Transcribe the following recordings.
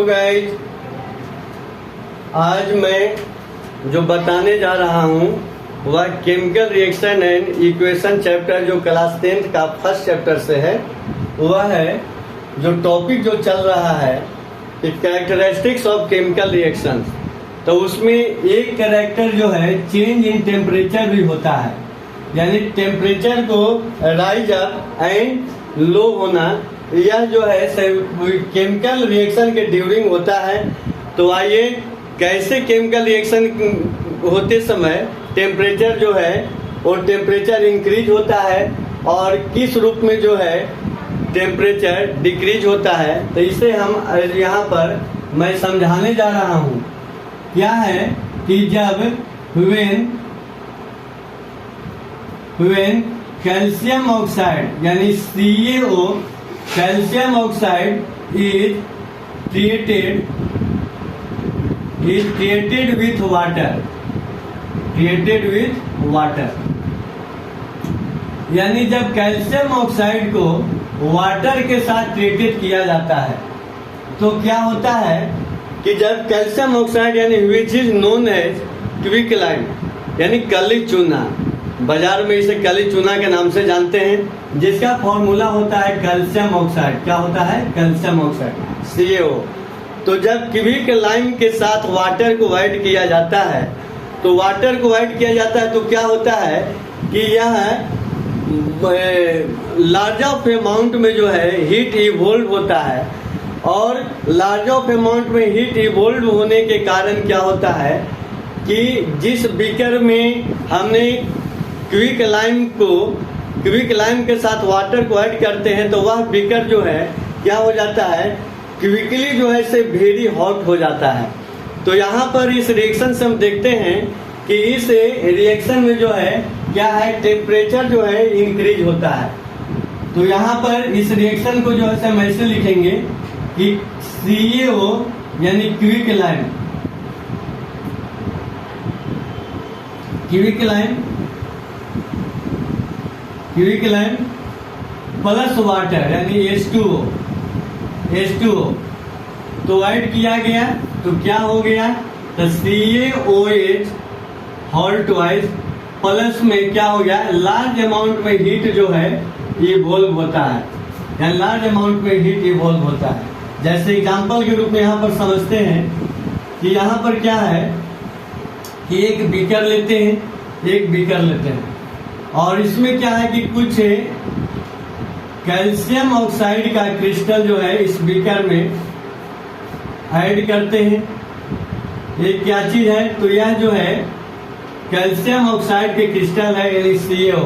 Hello guys, आज मैं जो बताने जा रहा हूँ वह chemical reaction and equation chapter जो क्लास 10th का फर्स्ट चैप्टर से है। वह है जो टॉपिक जो चल रहा है कि कैरेक्टरिस्टिक्स ऑफ केमिकल रिएक्शन। तो उसमें एक कैरेक्टर जो है चेंज इन टेम्परेचर भी होता है, यानी टेम्परेचर को राइज अप एंड लो होना, यह जो है केमिकल रिएक्शन के ड्यूरिंग होता है। तो आइए कैसे केमिकल रिएक्शन होते समय टेम्परेचर जो है वो टेम्परेचर इंक्रीज होता है और किस रूप में जो है टेम्परेचर डिक्रीज होता है। तो इसे हम यहाँ पर मैं समझाने जा रहा हूँ। क्या है कि जब व्हेन कैल्शियम ऑक्साइड यानी CaO calcium oxide is treated with water, यानी जब कैल्शियम ऑक्साइड को वाटर के साथ ट्रीटेड किया जाता है तो क्या होता है कि जब कैल्शियम ऑक्साइड यानी विच इज नोन एज क्विकलाइन यानी काली चूना, बाजार में इसे काली चूना के नाम से जानते हैं, जिसका फॉर्मूला होता है कैल्शियम ऑक्साइड। क्या होता है? Calcium oxide CaO। तो जब क्विकलाइन के साथ वाटर को ऐड किया जाता है तो वाटर को ऐड किया जाता है तो क्या होता है कि यह लार्ज ऑफ अमाउंट में जो है हीट इवोल्व होता है, और लार्ज ऑफ अमाउंट में हीट इवोल्व होने के कारण क्या होता है कि जिस बीकर में हमने क्विकलाइन के साथ वाटर को ऐड करते हैं तो वह बीकर जो है क्या हो जाता है, क्विकली जो है से वेरी हॉट हो जाता है। तो यहाँ पर इस रिएक्शन से हम देखते हैं कि इस रिएक्शन में जो है क्या है, टेम्परेचर जो है इंक्रीज होता है। तो यहाँ पर इस रिएक्शन को जो है हम ऐसे लिखेंगे कि CaO यानी क्विकलाइन प्लस वाटर यानी H2O तो ऐड किया गया तो क्या हो गया, तो CaOH होल ट्वाइस प्लस में क्या हो गया, लार्ज अमाउंट में हीट जो है इवॉल्व होता है, या लार्ज अमाउंट में हीट इवॉल्व होता है। जैसे एग्जांपल के रूप में यहाँ पर समझते हैं कि यहाँ पर क्या है कि एक बीकर लेते हैं और इसमें क्या है कि कुछ कैल्शियम ऑक्साइड का क्रिस्टल जो है इस बीकर में ऐड करते हैं। ये क्या चीज है, तो यह जो है कैल्शियम ऑक्साइड के क्रिस्टल है यानी CaO,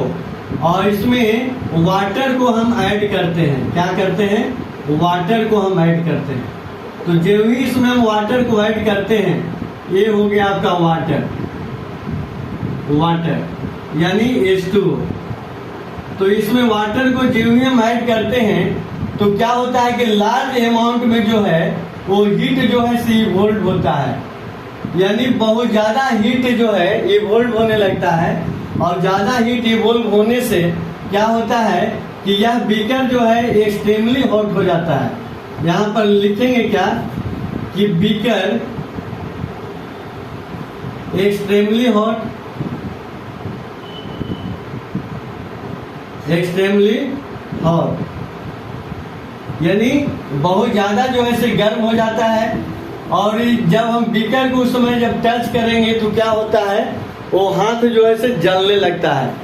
और इसमें वाटर को हम ऐड करते हैं। क्या करते हैं? वाटर को हम ऐड करते हैं। तो जो ही इसमें हम वाटर को ऐड करते हैं ये हो गया आपका वाटर यानी H2O। तो इसमें वाटर को जो ही हम ऐड करते हैं तो क्या होता है कि लार्ज अमाउंट में जो है वो हीट जो है इवोल्व होता है, यानी बहुत ज्यादा हीट जो है इवोल्व होने लगता है, और ज्यादा हीट इवोल्व होने से क्या होता है कि यह बीकर जो है एक्सट्रीमली हॉट हो जाता है। यहाँ पर लिखेंगे क्या कि बीकर एक्सट्रीमली हॉट यानी बहुत ज्यादा जो है से गर्म हो जाता है, और जब हम बीकर को उस समय जब टच करेंगे तो क्या होता है, वो हाथ जो है से जलने लगता है।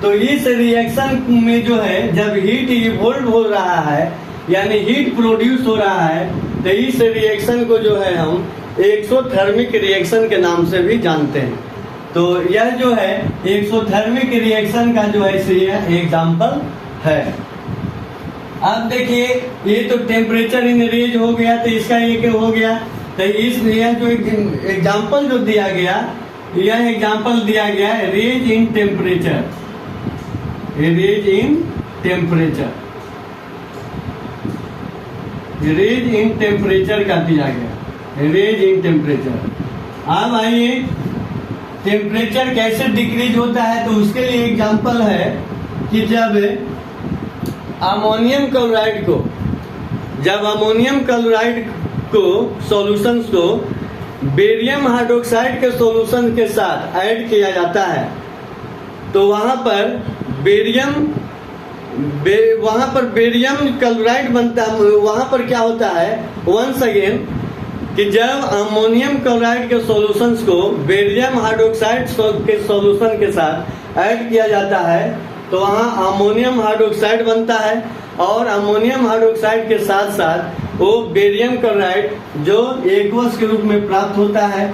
तो इस रिएक्शन में जो है जब हीट इवोल्व हो रहा है यानी हीट प्रोड्यूस हो रहा है, तो इस रिएक्शन को जो है हम एक्सोथर्मिक रिएक्शन के नाम से भी जानते हैं। तो यह जो है एक्सोथर्मिक रिएक्शन का जो है एग्जाम्पल है। अब देखिए ये तो टेम्परेचर इन रेंज हो गया, तो इसका एक हो गया। तो इस यह जो एग्जाम्पल जो दिया गया, यह एग्जाम्पल दिया गया रेंज इन टेम्परेचर का दिया गया, रेंज इन टेम्परेचर। अब आइए टेम्परेचर कैसे डिक्रीज होता है, तो उसके लिए एग्जाम्पल है कि जब अमोनियम क्लोराइड को सॉल्यूशंस को बेरियम हाइड्रोक्साइड के सॉल्यूशन के साथ ऐड किया जाता है तो वहां पर बेरियम क्लोराइड बनता है। वहां पर क्या होता है वंस अगेन कि जब अमोनियम क्लोराइड के सॉल्यूशंस को बेरियम हाइड्रोक्साइड के सॉल्यूशन के साथ ऐड किया जाता है तो वहाँ अमोनियम हाइड्रोक्साइड बनता है और अमोनियम हाइड्रोक्साइड के साथ साथ वो बेरियम क्लोराइड जो एक्वस के रूप में प्राप्त होता है।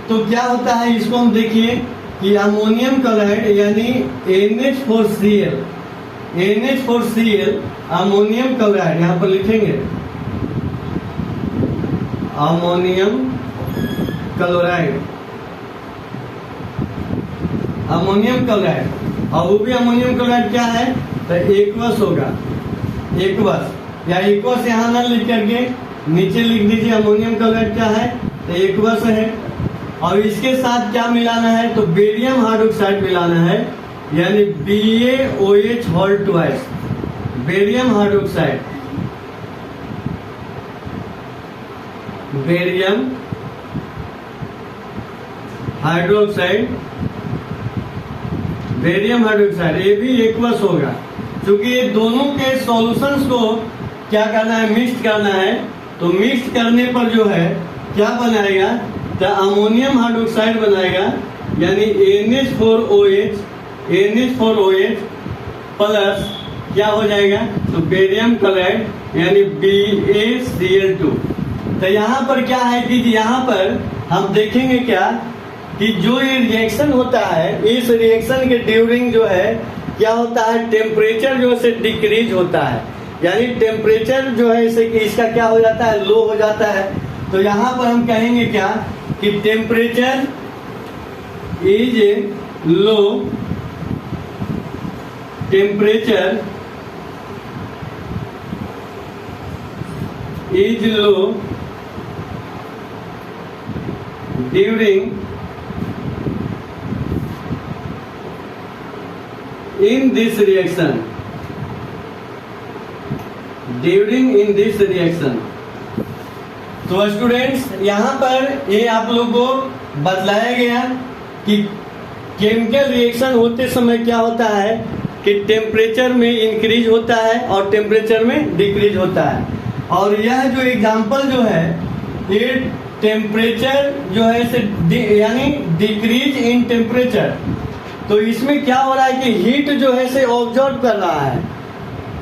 तो क्या होता है इसको हम देखिए कि अमोनियम क्लोराइड यानी NH4Cl अमोनियम क्लोराइड यहाँ पर लिखेंगे अमोनियम क्लोराइड और वो भी अमोनियम क्लोराइड क्या है तो एक्वस होगा, एक्वस या एक्वस यहाँ ना लिख करके नीचे लिख दीजिए अमोनियम क्लोराइड क्या है तो एक्वस है। और इसके साथ क्या मिलाना है तो बेरियम हाइड्रोक्साइड मिलाना है यानी BaOH whole twice barium hydroxide ये भी एक्वस होगा क्योंकि ये दोनों के सॉल्यूशंस को क्या करना है मिक्स करना है। तो मिक्स करने पर जो है क्या बनाएगा तो अमोनियम हाइड्रोक्साइड बनाएगा यानी NH4OH प्लस क्या हो जाएगा तो बेरियम क्लोराइड यानी BaCl2। तो यहाँ पर क्या है कि यहाँ पर हम देखेंगे क्या कि जो ये रिएक्शन होता है इस रिएक्शन के ड्यूरिंग जो है क्या होता है टेम्परेचर जो है डिक्रीज होता है यानी टेम्परेचर जो है इसे इसका क्या हो जाता है लो हो जाता है। तो यहाँ पर हम कहेंगे क्या कि temperature is low, temperature is low during in this reaction तो स्टूडेंट्स यहाँ पर ये आप लोगों को बतलाया गया कि केमिकल रिएक्शन होते समय क्या होता है कि टेम्परेचर में इंक्रीज होता है और टेम्परेचर में डिक्रीज होता है। और यह जो एग्जांपल जो है ये टेम्परेचर जो है यानी डिक्रीज इन टेम्परेचर। तो इसमें क्या हो रहा है कि हीट जो है से ऑब्जर्व कर रहा है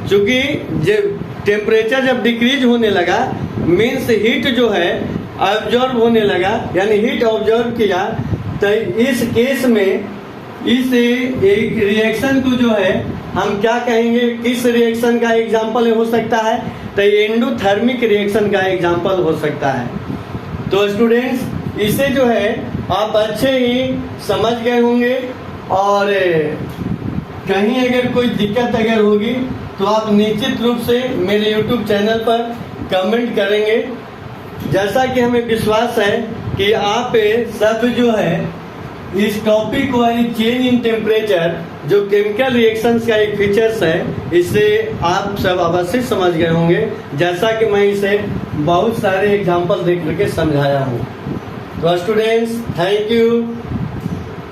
क्योंकि जब टेम्परेचर जब डिक्रीज होने लगा मीन्स हीट जो है ऑब्जर्व होने लगा यानी हीट ऑब्जर्व किया। तो इस केस में इस एक रिएक्शन को जो है हम क्या कहेंगे किस रिएक्शन का एग्जाम्पल हो सकता है तो एंडोथर्मिक रिएक्शन का एग्जाम्पल हो सकता है। तो स्टूडेंट्स इसे जो है आप अच्छे ही समझ गए होंगे और कहीं अगर कोई दिक्कत अगर होगी तो आप निश्चित रूप से मेरे YouTube चैनल पर कमेंट करेंगे। जैसा कि हमें विश्वास है कि आप सब जो है इस टॉपिक को यानी चेंज इन टेम्परेचर जो केमिकल रिएक्शंस का एक फीचर्स है इसे आप सब अवश्य समझ गए होंगे जैसा कि मैं इसे बहुत सारे एग्जाम्पल देख करके समझाया हूँ। तो स्टूडेंट्स थैंक यू।